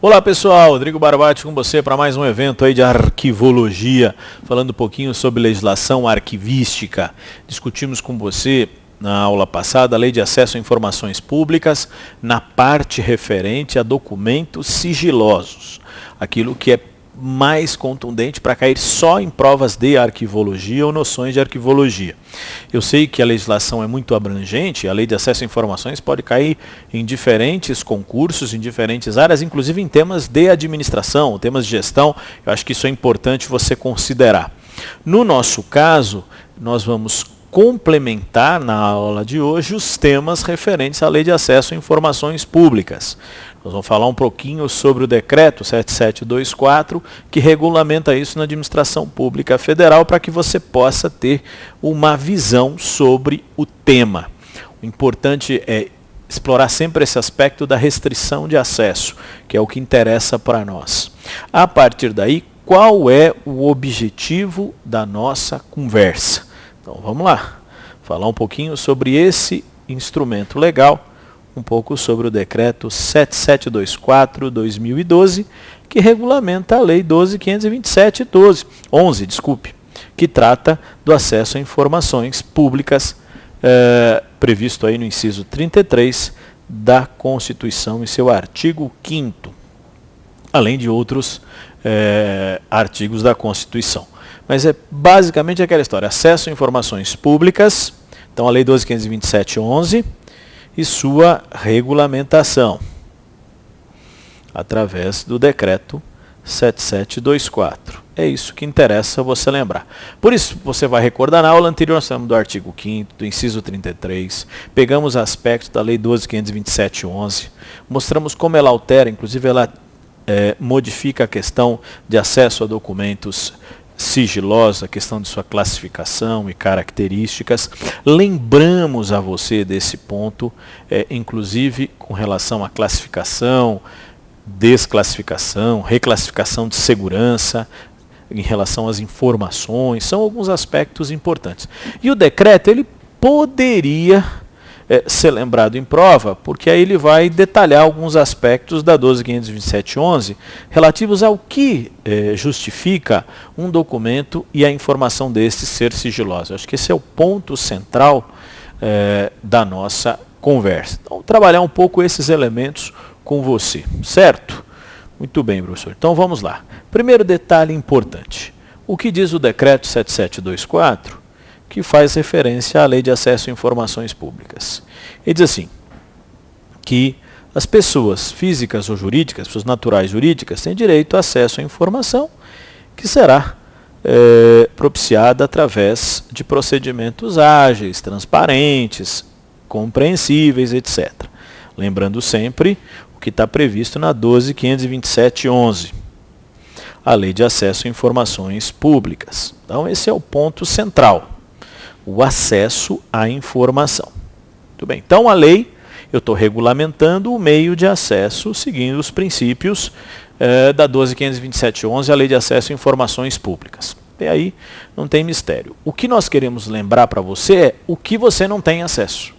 Olá pessoal, Rodrigo Barbati com você para mais um evento aí de arquivologia, falando um pouquinho sobre legislação arquivística. Discutimos com você na aula passada a Lei de Acesso a Informações Públicas na parte referente a documentos sigilosos, aquilo que é mais contundente para cair só em provas de arquivologia ou noções de arquivologia. Eu sei que a legislação é muito abrangente, a Lei de Acesso a Informações pode cair em diferentes concursos, em diferentes áreas, inclusive em temas de administração, temas de gestão. Eu acho que isso é importante você considerar. No nosso caso, nós vamos complementar na aula de hoje os temas referentes à Lei de Acesso a Informações Públicas. Nós vamos falar um pouquinho sobre o Decreto 7724, que regulamenta isso na administração pública federal, para que você possa ter uma visão sobre o tema. O importante é explorar sempre esse aspecto da restrição de acesso, que é o que interessa para nós. A partir daí, qual é o objetivo da nossa conversa? Então vamos lá, falar um pouquinho sobre esse instrumento legal, um pouco sobre o Decreto 7724/2012, que regulamenta a Lei 12.527/11, que trata do acesso a informações públicas, previsto aí no inciso 33 da Constituição em seu artigo 5º, além de outros artigos da Constituição. Mas é basicamente aquela história, acesso a informações públicas, então a Lei 12.527/11, e sua regulamentação, através do Decreto 7724. É isso que interessa você lembrar. Por isso, você vai recordar, na aula anterior nós falamos do artigo 5º, do inciso 33, pegamos aspectos da Lei 12.527/11, mostramos como ela altera, inclusive ela modifica a questão de acesso a documentos sigilosa, a questão de sua classificação e características. Lembramos a você desse ponto, inclusive com relação à classificação, desclassificação, reclassificação de segurança, em relação às informações, são alguns aspectos importantes. E o decreto, ele poderia ser lembrado em prova, porque aí ele vai detalhar alguns aspectos da 12.527/11 relativos ao que justifica um documento e a informação deste ser sigilosa. Acho que esse é o ponto central da nossa conversa. Então, trabalhar um pouco esses elementos com você, certo? Muito bem, professor. Então vamos lá. Primeiro detalhe importante. O que diz o Decreto 7724? Que faz referência à Lei de Acesso a Informações Públicas. Ele diz assim, que as pessoas físicas ou jurídicas, pessoas naturais jurídicas, têm direito a acesso à informação que será propiciada através de procedimentos ágeis, transparentes, compreensíveis, etc. Lembrando sempre o que está previsto na 12.527/11, a Lei de Acesso a Informações Públicas. Então esse é o ponto central. O acesso à informação. Muito bem, então a lei, eu estou regulamentando o meio de acesso, seguindo os princípios da 12.527/11, a Lei de Acesso a Informações Públicas. E aí não tem mistério. O que nós queremos lembrar para você é o que você não tem acesso.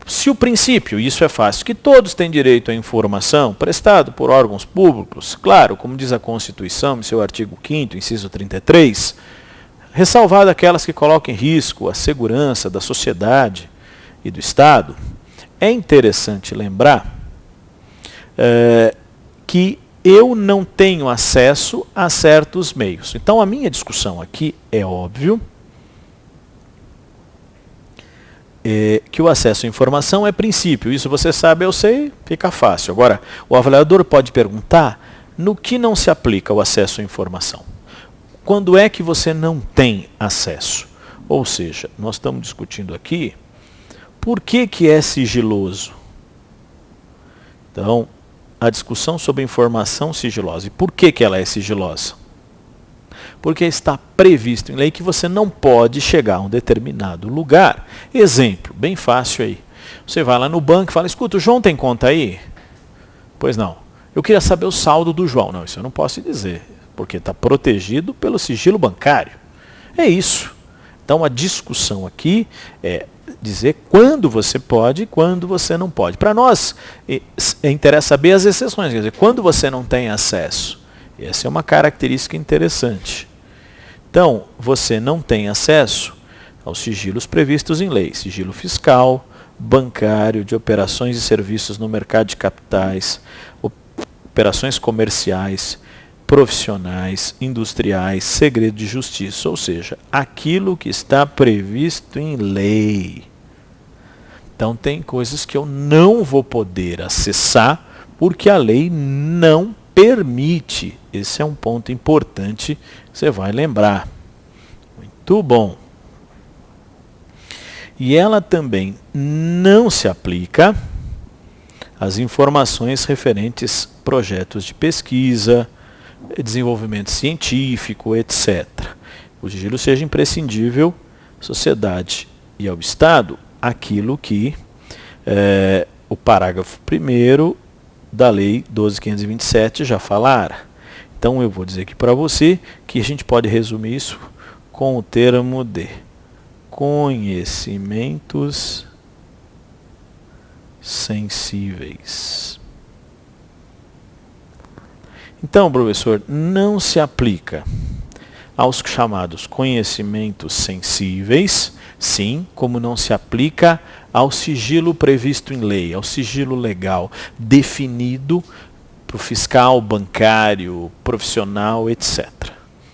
Se o princípio, isso é fácil, que todos têm direito à informação prestado por órgãos públicos, claro, como diz a Constituição, em seu artigo 5º, inciso 33, ressalvado aquelas que colocam em risco a segurança da sociedade e do Estado, é interessante lembrar que eu não tenho acesso a certos meios. Então a minha discussão aqui é óbvio que o acesso à informação é princípio. Isso você sabe, eu sei, fica fácil. Agora, o avaliador pode perguntar no que não se aplica o acesso à informação. Quando é que você não tem acesso? Ou seja, nós estamos discutindo aqui por que é sigiloso. Então, a discussão sobre informação sigilosa. E por que ela é sigilosa? Porque está previsto em lei que você não pode chegar a um determinado lugar. Exemplo, bem fácil aí. Você vai lá no banco e fala, escuta, o João tem conta aí? Pois não. Eu queria saber o saldo do João. Não, isso eu não posso dizer, porque está protegido pelo sigilo bancário. É isso. Então a discussão aqui é dizer quando você pode e quando você não pode. Para nós, interessa saber as exceções, quer dizer, quando você não tem acesso. Essa é uma característica interessante. Então, você não tem acesso aos sigilos previstos em lei, sigilo fiscal, bancário, de operações e serviços no mercado de capitais, operações comerciais, profissionais, industriais, segredo de justiça, ou seja, aquilo que está previsto em lei. Então tem coisas que eu não vou poder acessar porque a lei não permite. Esse é um ponto importante que você vai lembrar. Muito bom. E ela também não se aplica às informações referentes a projetos de pesquisa, desenvolvimento científico, etc. O sigilo seja imprescindível à sociedade e ao Estado aquilo que o parágrafo 1º da Lei 12.527 já falara. Então eu vou dizer aqui para você que a gente pode resumir isso com o termo de conhecimentos sensíveis. Então, professor, não se aplica aos chamados conhecimentos sensíveis, sim, como não se aplica ao sigilo previsto em lei, ao sigilo legal, definido para o fiscal, bancário, profissional, etc.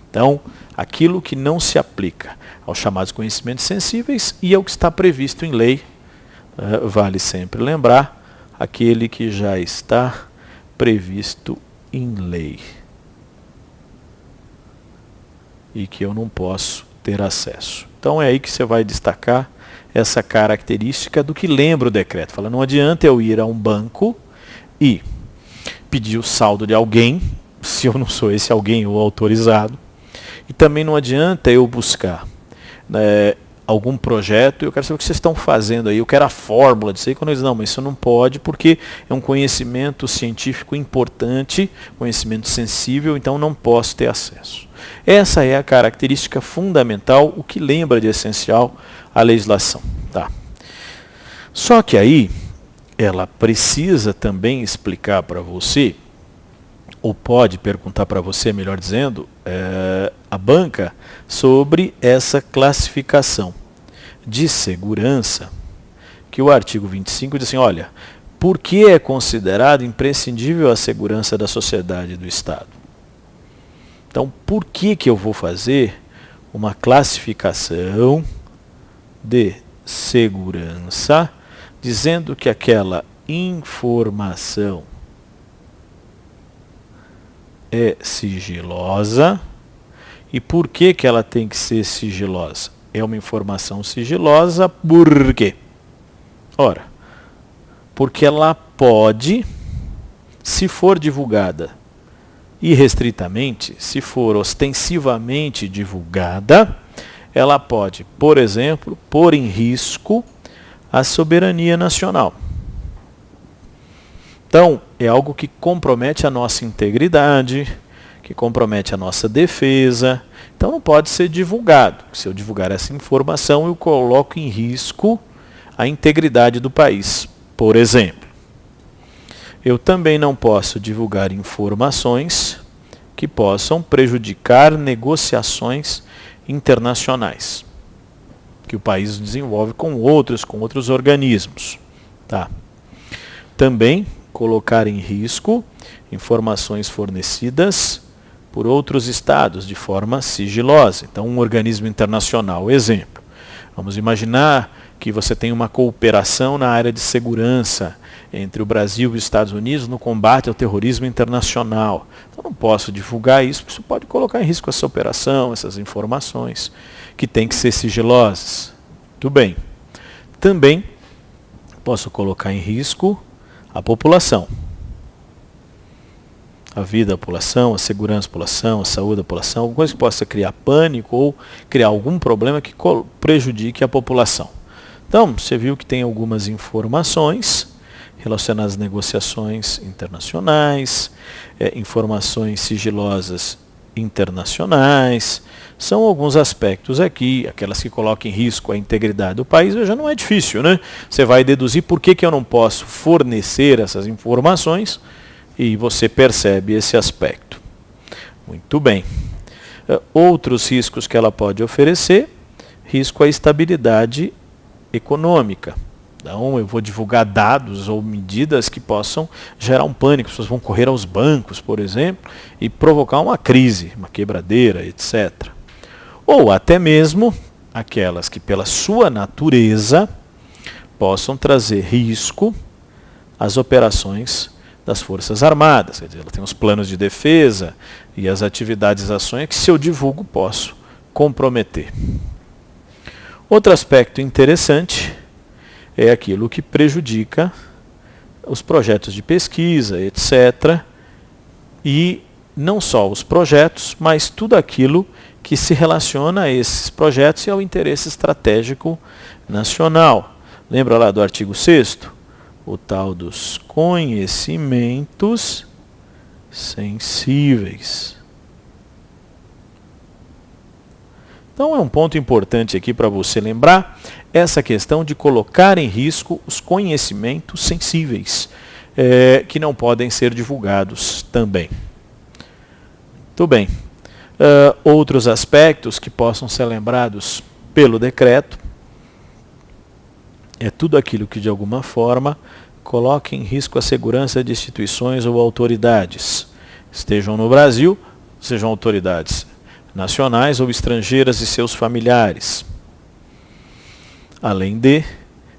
Então, aquilo que não se aplica aos chamados conhecimentos sensíveis e ao que está previsto em lei, vale sempre lembrar, aquele que já está previsto em lei e que eu não posso ter acesso. Então é aí que você vai destacar essa característica do que lembra o decreto. Fala, não adianta eu ir a um banco e pedir o saldo de alguém, se eu não sou esse alguém ou autorizado, e também não adianta eu buscar algum projeto, eu quero saber o que vocês estão fazendo aí, eu quero a fórmula disso aí, quando eles não, mas isso não pode porque é um conhecimento científico importante, conhecimento sensível, então não posso ter acesso. Essa é a característica fundamental, o que lembra de essencial a legislação. Tá? Só que aí, ela precisa também explicar para você, ou pode perguntar para você, melhor dizendo, a banca, sobre essa classificação de segurança, que o artigo 25 diz assim, olha, por que é considerado imprescindível a segurança da sociedade e do Estado? Então, por que eu vou fazer uma classificação de segurança, dizendo que aquela informação é sigilosa? E por que ela tem que ser sigilosa? É uma informação sigilosa por quê? Ora, porque ela pode, se for divulgada irrestritamente, se for ostensivamente divulgada, ela pode, por exemplo, pôr em risco a soberania nacional. Então, é algo que compromete a nossa integridade, que compromete a nossa defesa, então não pode ser divulgado. Se eu divulgar essa informação, eu coloco em risco a integridade do país. Por exemplo, eu também não posso divulgar informações que possam prejudicar negociações internacionais que o país desenvolve com outros organismos. Tá? Também colocar em risco informações fornecidas por outros estados de forma sigilosa. Então, um organismo internacional, exemplo. Vamos imaginar que você tem uma cooperação na área de segurança entre o Brasil e os Estados Unidos no combate ao terrorismo internacional. Então, não posso divulgar isso, porque isso pode colocar em risco essa operação, essas informações, que têm que ser sigilosas. Muito bem. Também posso colocar em risco a população. A vida da população, a segurança da população, a saúde da população, alguma coisa que possa criar pânico ou criar algum problema que prejudique a população. Então, você viu que tem algumas informações relacionadas às negociações internacionais, informações sigilosas internacionais. São alguns aspectos aqui, aquelas que colocam em risco a integridade do país. Já não é difícil, né? Você vai deduzir por que eu não posso fornecer essas informações e você percebe esse aspecto. Muito bem. Outros riscos que ela pode oferecer: risco à estabilidade econômica. Então, eu vou divulgar dados ou medidas que possam gerar um pânico. As pessoas vão correr aos bancos, por exemplo, e provocar uma crise, uma quebradeira, etc. Ou até mesmo aquelas que, pela sua natureza, possam trazer risco às operações das Forças Armadas. Quer dizer, ela tem os planos de defesa e as atividades e ações que, se eu divulgo, posso comprometer. Outro aspecto interessante é aquilo que prejudica os projetos de pesquisa, etc. E não só os projetos, mas tudo aquilo que se relaciona a esses projetos e ao interesse estratégico nacional. Lembra lá do artigo 6º? O tal dos conhecimentos sensíveis. Então é um ponto importante aqui para você lembrar, essa questão de colocar em risco os conhecimentos sensíveis, que não podem ser divulgados também. Muito bem. Outros aspectos que possam ser lembrados pelo decreto é tudo aquilo que de alguma forma coloque em risco a segurança de instituições ou autoridades, estejam no Brasil, sejam autoridades nacionais ou estrangeiras e seus familiares, além de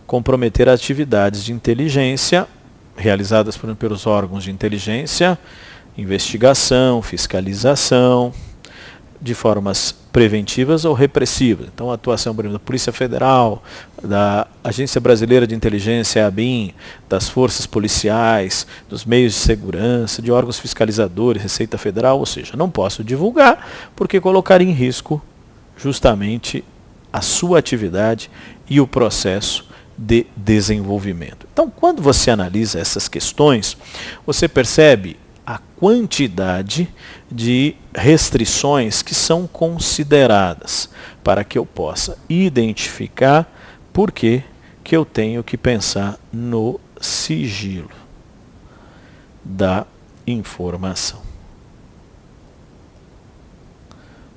comprometer atividades de inteligência realizadas pelos órgãos de inteligência, investigação, fiscalização, de formas preventivas ou repressivas. Então, a atuação, por exemplo, da Polícia Federal, da Agência Brasileira de Inteligência, ABIN, das forças policiais, dos meios de segurança, de órgãos fiscalizadores, Receita Federal, ou seja, não posso divulgar porque colocaria em risco justamente a sua atividade e o processo de desenvolvimento. Então, quando você analisa essas questões, você percebe a quantidade de restrições que são consideradas para que eu possa identificar por que eu tenho que pensar no sigilo da informação.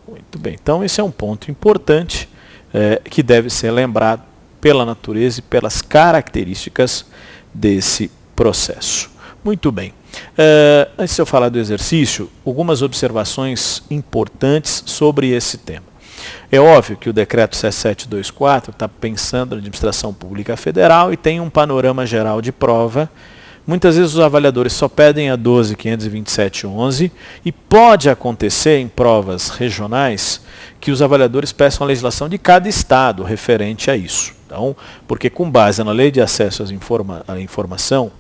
Muito bem, então esse é um ponto importante que deve ser lembrado pela natureza e pelas características desse processo. Muito bem. Antes de eu falar do exercício, algumas observações importantes sobre esse tema. É óbvio que o decreto 7724 está pensando na administração pública federal e tem um panorama geral de prova. Muitas vezes os avaliadores só pedem a 12.527.11 e pode acontecer em provas regionais que os avaliadores peçam a legislação de cada estado referente a isso. Então, porque com base na Lei de Acesso à Informação,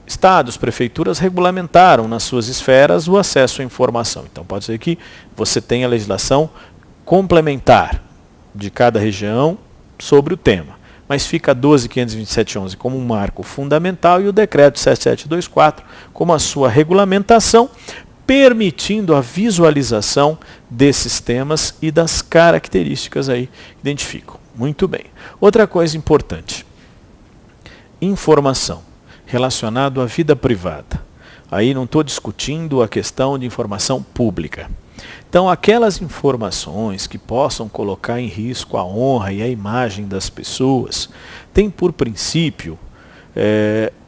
estados, prefeituras regulamentaram nas suas esferas o acesso à informação. Então pode ser que você tenha a legislação complementar de cada região sobre o tema. Mas fica a 12.527.11 como um marco fundamental e o decreto 7724 como a sua regulamentação, permitindo a visualização desses temas e das características aí que identificam. Muito bem. Outra coisa importante. Informação relacionado à vida privada. Aí não estou discutindo a questão de informação pública. Então, aquelas informações que possam colocar em risco a honra e a imagem das pessoas, têm por princípio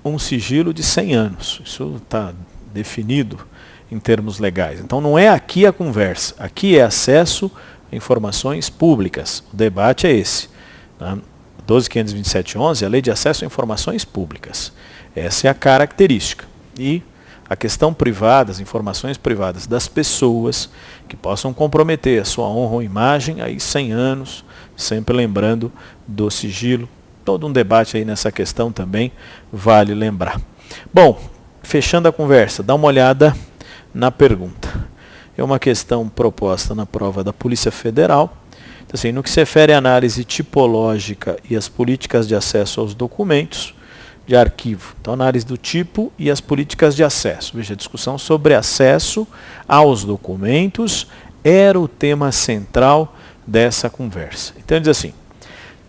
um sigilo de 100 anos. Isso está definido em termos legais. Então, não é aqui a conversa. Aqui é acesso a informações públicas. O debate é esse. Tá? 12.527.11 é a Lei de Acesso a Informações Públicas. Essa é a característica. E a questão privada, as informações privadas das pessoas que possam comprometer a sua honra ou imagem, aí 100 anos, sempre lembrando do sigilo. Todo um debate aí nessa questão também vale lembrar. Bom, fechando a conversa, dá uma olhada na pergunta. É uma questão proposta na prova da Polícia Federal. Então, assim, no que se refere à análise tipológica e às políticas de acesso aos documentos, de arquivo. Então, análise do tipo e as políticas de acesso. Veja, a discussão sobre acesso aos documentos era o tema central dessa conversa. Então, diz assim: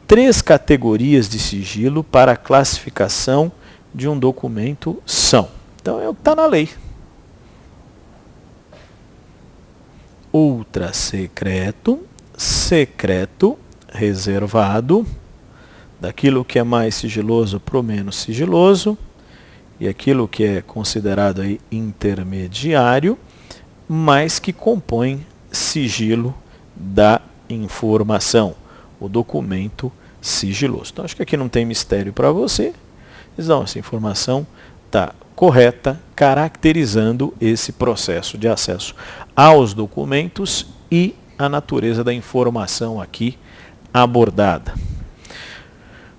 3 categorias de sigilo para a classificação de um documento são. Então, é o que está na lei. Ultra secreto, secreto, reservado, daquilo que é mais sigiloso para o menos sigiloso, e aquilo que é considerado aí intermediário, mas que compõe sigilo da informação, o documento sigiloso. Então, acho que aqui não tem mistério para você. Então, essa informação está correta, caracterizando esse processo de acesso aos documentos e a natureza da informação aqui abordada.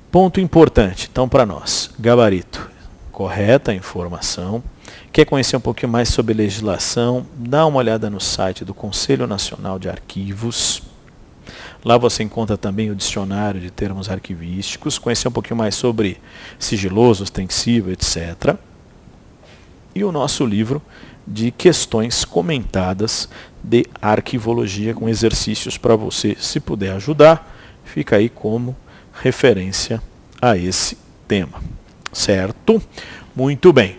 Ponto importante, então, para nós: gabarito, correta a informação. Quer conhecer um pouquinho mais sobre legislação? Dá uma olhada no site do Conselho Nacional de Arquivos. Lá você encontra também o dicionário de termos arquivísticos, conhecer um pouquinho mais sobre sigiloso, ostensivo, etc. E o nosso livro de questões comentadas de arquivologia, com exercícios para você, se puder ajudar, fica aí como referência a esse tema. Certo? Muito bem.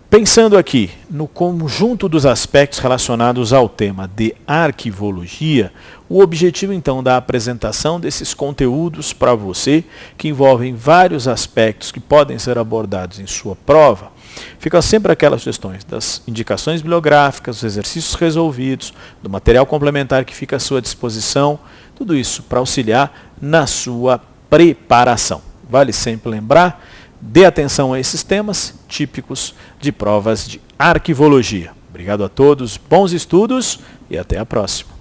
Pensando aqui no conjunto dos aspectos relacionados ao tema de arquivologia, o objetivo então da apresentação desses conteúdos para você, que envolvem vários aspectos que podem ser abordados em sua prova, ficam sempre aquelas questões das indicações bibliográficas, dos exercícios resolvidos, do material complementar que fica à sua disposição, tudo isso para auxiliar na sua preparação. Vale sempre lembrar: dê atenção a esses temas típicos de provas de arquivologia. Obrigado a todos, bons estudos e até a próxima.